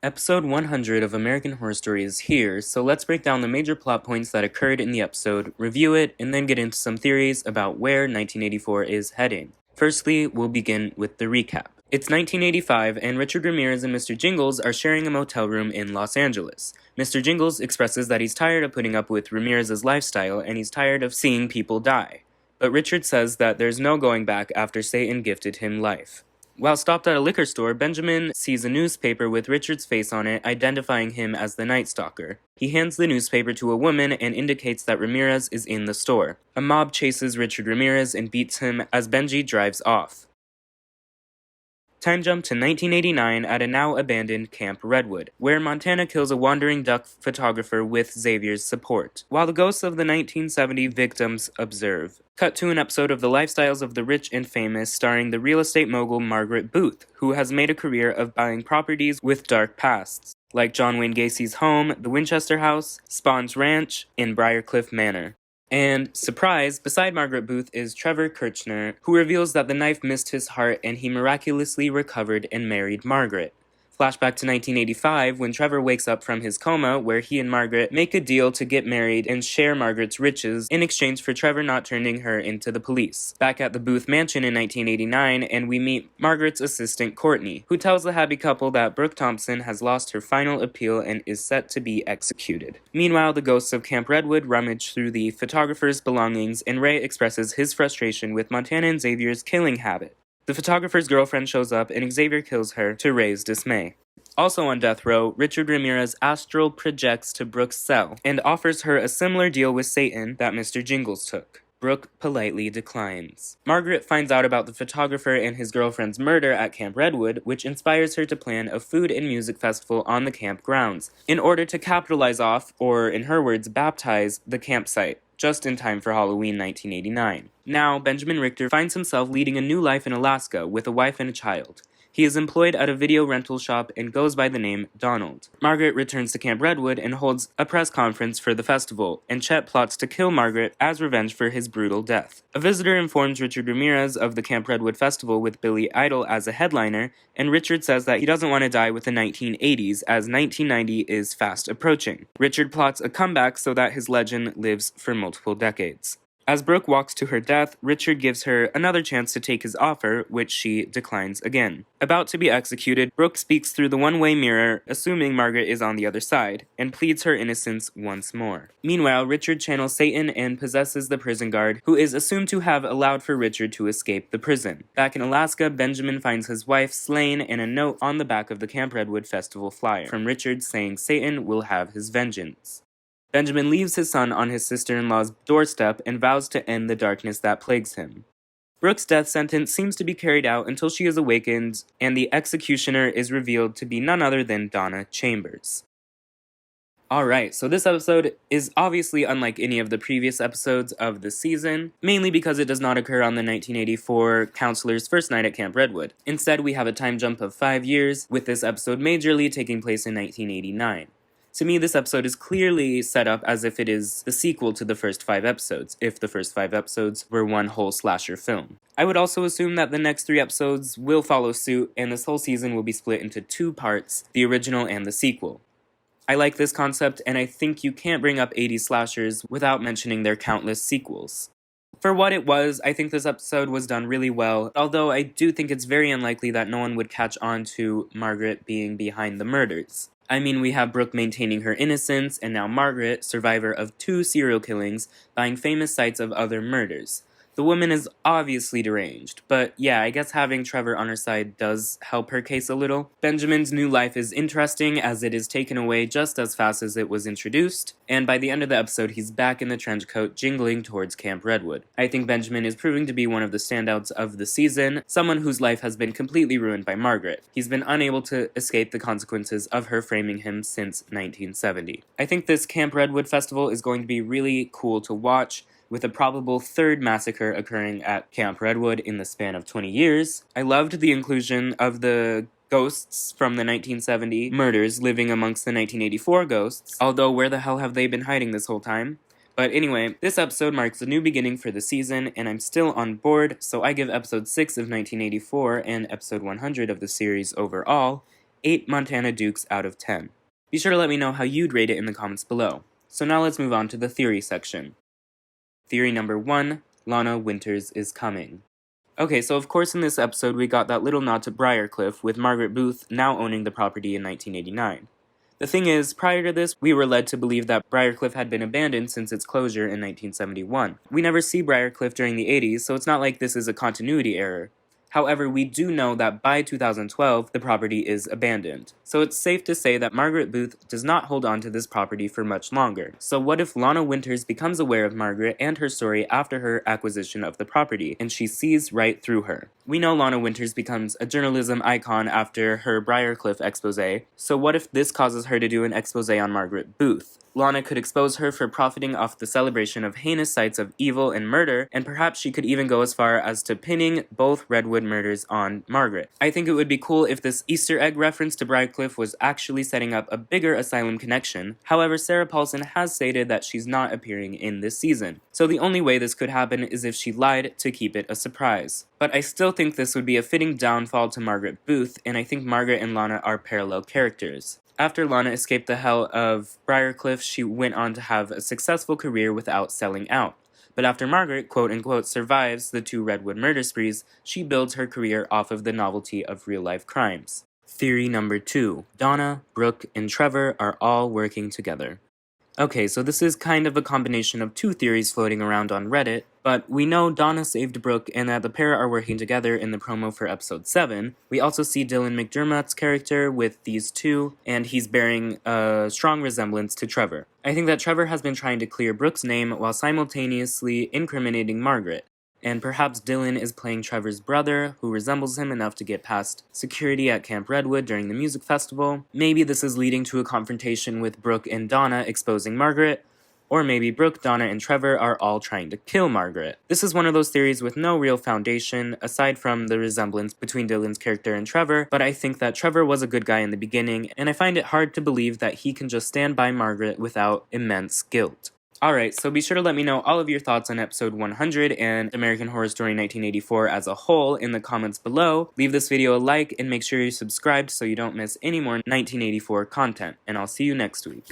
Episode 100 of American Horror Story is here, so let's break down the major plot points that occurred in the episode, review it, and then get into some theories about where 1984 is heading. Firstly, we'll begin with the recap. It's 1985, and Richard Ramirez and Mr. Jingles are sharing a motel room in Los Angeles. Mr. Jingles expresses that he's tired of putting up with Ramirez's lifestyle, and he's tired of seeing people die. But Richard says that there's no going back after Satan gifted him life. While stopped at a liquor store, Benjamin sees a newspaper with Richard's face on it, identifying him as the Night Stalker. He hands the newspaper to a woman and indicates that Ramirez is in the store. A mob chases Richard Ramirez and beats him as Benji drives off. Time jump to 1989 at a now abandoned Camp Redwood, where Montana kills a wandering duck photographer with Xavier's support, while the ghosts of the 1970 victims observe. Cut to an episode of The Lifestyles of the Rich and Famous starring the real estate mogul Margaret Booth, who has made a career of buying properties with dark pasts, like John Wayne Gacy's home, the Winchester House, Spawn's Ranch, and Briarcliff Manor. And, surprise, beside Margaret Booth is Trevor Kirchner, who reveals that the knife missed his heart and he miraculously recovered and married Margaret. Flashback to 1985, when Trevor wakes up from his coma, where he and Margaret make a deal to get married and share Margaret's riches in exchange for Trevor not turning her into the police. Back at the Booth mansion in 1989, and we meet Margaret's assistant Courtney, who tells the happy couple that Brooke Thompson has lost her final appeal and is set to be executed. Meanwhile, the ghosts of Camp Redwood rummage through the photographer's belongings, and Ray expresses his frustration with Montana and Xavier's killing habit. The photographer's girlfriend shows up and Xavier kills her to Ray's dismay. Also on death row, Richard Ramirez astral projects to Brooke's cell and offers her a similar deal with Satan that Mr. Jingles took. Brooke politely declines. Margaret finds out about the photographer and his girlfriend's murder at Camp Redwood, which inspires her to plan a food and music festival on the camp grounds, in order to capitalize off, or in her words, baptize, the campsite, just in time for Halloween 1989. Now, Benjamin Richter finds himself leading a new life in Alaska with a wife and a child. He is employed at a video rental shop and goes by the name Donald. Margaret returns to Camp Redwood and holds a press conference for the festival, and Chet plots to kill Margaret as revenge for his brutal death. A visitor informs Richard Ramirez of the Camp Redwood festival with Billy Idol as a headliner, and Richard says that he doesn't want to die with the 1980s, as 1990 is fast approaching. Richard plots a comeback so that his legend lives for multiple decades. As Brooke walks to her death, Richard gives her another chance to take his offer, which she declines again. About to be executed, Brooke speaks through the one-way mirror, assuming Margaret is on the other side, and pleads her innocence once more. Meanwhile, Richard channels Satan and possesses the prison guard, who is assumed to have allowed for Richard to escape the prison. Back in Alaska, Benjamin finds his wife slain and a note on the back of the Camp Redwood Festival flyer from Richard saying Satan will have his vengeance. Benjamin leaves his son on his sister-in-law's doorstep and vows to end the darkness that plagues him. Brooke's death sentence seems to be carried out until she is awakened, and the executioner is revealed to be none other than Donna Chambers. Alright, so this episode is obviously unlike any of the previous episodes of the season, mainly because it does not occur on the 1984 counselor's first night at Camp Redwood. Instead, we have a time jump of 5 years, with this episode majorly taking place in 1989. To me, this episode is clearly set up as if it is the sequel to the first 5 episodes, if the first 5 episodes were one whole slasher film. I would also assume that the next 3 episodes will follow suit, and this whole season will be split into 2 parts, the original and the sequel. I like this concept, and I think you can't bring up 80s slashers without mentioning their countless sequels. For what it was, I think this episode was done really well, although I do think it's very unlikely that no one would catch on to Margaret being behind the murders. I mean, we have Brooke maintaining her innocence, and now Margaret, survivor of 2 serial killings, buying famous sites of other murders. The woman is obviously deranged, but yeah, I guess having Trevor on her side does help her case a little. Benjamin's new life is interesting as it is taken away just as fast as it was introduced, and by the end of the episode he's back in the trench coat jingling towards Camp Redwood. I think Benjamin is proving to be one of the standouts of the season, someone whose life has been completely ruined by Margaret. He's been unable to escape the consequences of her framing him since 1970. I think this Camp Redwood festival is going to be really cool to watch, with a probable 3rd massacre occurring at Camp Redwood in the span of 20 years. I loved the inclusion of the ghosts from the 1970 murders living amongst the 1984 ghosts, although where the hell have they been hiding this whole time? But anyway, this episode marks a new beginning for the season, and I'm still on board, so I give episode 6 of 1984 and episode 100 of the series overall 8 Montana Dukes out of 10. Be sure to let me know how you'd rate it in the comments below. So now let's move on to the theory section. Theory number 1, Lana Winters is coming. Okay, so of course in this episode we got that little nod to Briarcliff, with Margaret Booth now owning the property in 1989. The thing is, prior to this, we were led to believe that Briarcliff had been abandoned since its closure in 1971. We never see Briarcliff during the 80s, so it's not like this is a continuity error. However, we do know that by 2012, the property is abandoned. So it's safe to say that Margaret Booth does not hold on to this property for much longer. So what if Lana Winters becomes aware of Margaret and her story after her acquisition of the property, and she sees right through her? We know Lana Winters becomes a journalism icon after her Briarcliff expose, so what if this causes her to do an expose on Margaret Booth? Lana could expose her for profiting off the celebration of heinous sites of evil and murder, and perhaps she could even go as far as to pinning both Redwood murders on Margaret. I think it would be cool if this Easter egg reference to Briarcliff was actually setting up a bigger Asylum connection. However, Sarah Paulson has stated that she's not appearing in this season, so the only way this could happen is if she lied to keep it a surprise. But I still think this would be a fitting downfall to Margaret Booth, and I think Margaret and Lana are parallel characters. After Lana escaped the hell of Briarcliff, she went on to have a successful career without selling out. But after Margaret, quote-unquote, survives the 2 Redwood murder sprees, she builds her career off of the novelty of real-life crimes. Theory number 2. Donna, Brooke, and Trevor are all working together. Okay, so this is kind of a combination of 2 theories floating around on Reddit, but we know Donna saved Brooke and that the pair are working together in the promo for episode 7. We also see Dylan McDermott's character with these 2, and he's bearing a strong resemblance to Trevor. I think that Trevor has been trying to clear Brooke's name while simultaneously incriminating Margaret. And perhaps Dylan is playing Trevor's brother, who resembles him enough to get past security at Camp Redwood during the music festival. Maybe this is leading to a confrontation with Brooke and Donna exposing Margaret, or maybe Brooke, Donna, and Trevor are all trying to kill Margaret. This is one of those theories with no real foundation, aside from the resemblance between Dylan's character and Trevor, but I think that Trevor was a good guy in the beginning, and I find it hard to believe that he can just stand by Margaret without immense guilt. Alright, so be sure to let me know all of your thoughts on episode 100 and American Horror Story 1984 as a whole in the comments below. Leave this video a like and make sure you're subscribed so you don't miss any more 1984 content, and I'll see you next week.